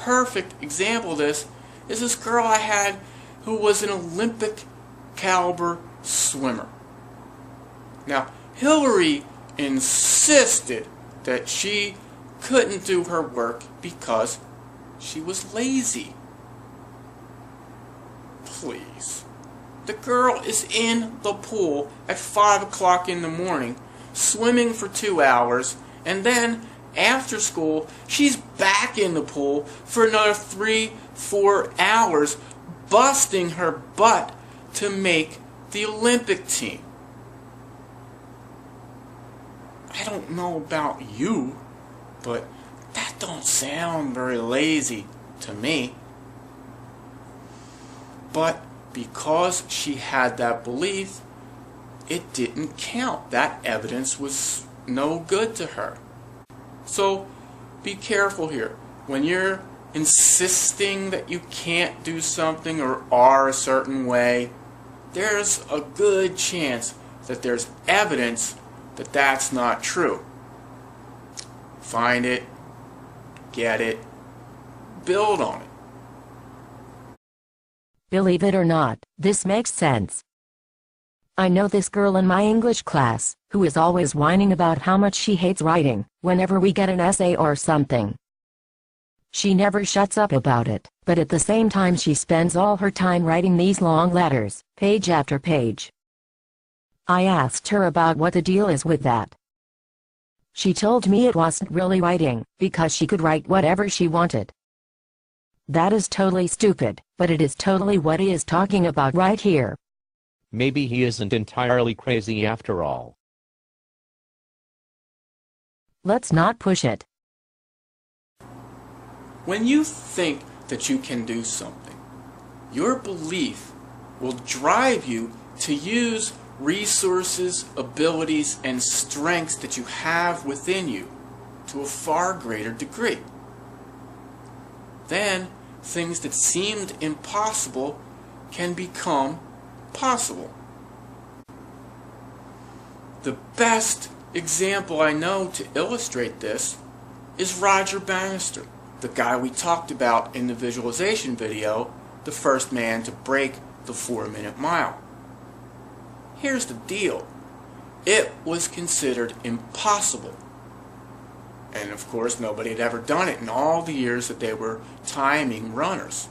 perfect example of this is this girl I had who was an Olympic caliber swimmer. Now, Hillary insisted that she couldn't do her work because she was lazy. Please. The girl is in the pool at 5 o'clock in the morning, swimming for 2 hours, and then after school, she's back in the pool for another 3-4 hours, busting her butt to make the Olympic team. I don't know about you, but that don't sound very lazy to me. But because she had that belief, it didn't count. That evidence was no good to her. So be careful here. When you're insisting that you can't do something or are a certain way, there's a good chance that there's evidence that that's not true. Find it, get it, build on it. Believe it or not, this makes sense. I know this girl in my English class, who is always whining about how much she hates writing, whenever we get an essay or something. She never shuts up about it, but at the same time she spends all her time writing these long letters, page after page. I asked her about what the deal is with that. She told me it wasn't really writing, because she could write whatever she wanted. That is totally stupid, but it is totally what he is talking about right here. Maybe he isn't entirely crazy after all. Let's not push it. When you think that you can do something, your belief will drive you to use resources, abilities, and strengths that you have within you to a far greater degree. Then, things that seemed impossible can become possible. The best example I know to illustrate this is Roger Bannister, the guy we talked about in the visualization video, the first man to break the 4-minute mile. Here's the deal. It was considered impossible. And of course, nobody had ever done it in all the years that they were timing runners.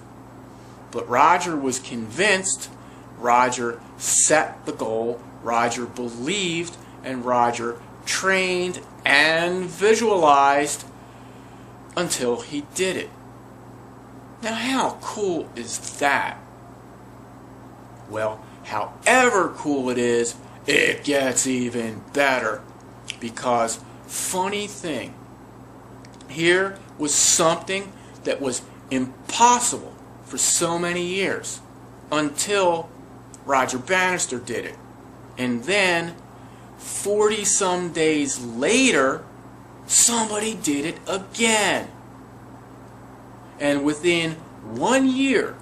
But Roger was convinced, Roger set the goal, Roger believed, and Roger trained and visualized until he did it. Now, how cool is that? Well, however cool it is, it gets even better. Because, funny thing, here was something that was impossible for so many years until Roger Bannister did it. And then 40-some days later, somebody did it again. And within 1 year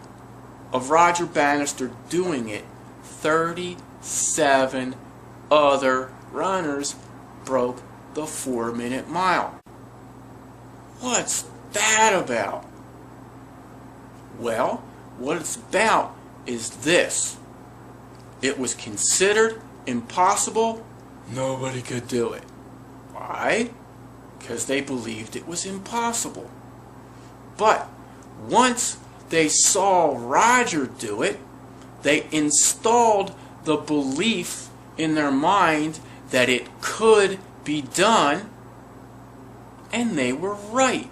of Roger Bannister doing it, 37 other runners broke the 4-minute mile. What's that about? Well, what it's about is this. It was considered impossible. Nobody could do it. Why? Because they believed it was impossible. But once they saw Roger do it, they installed the belief in their mind that it could be done, and they were right.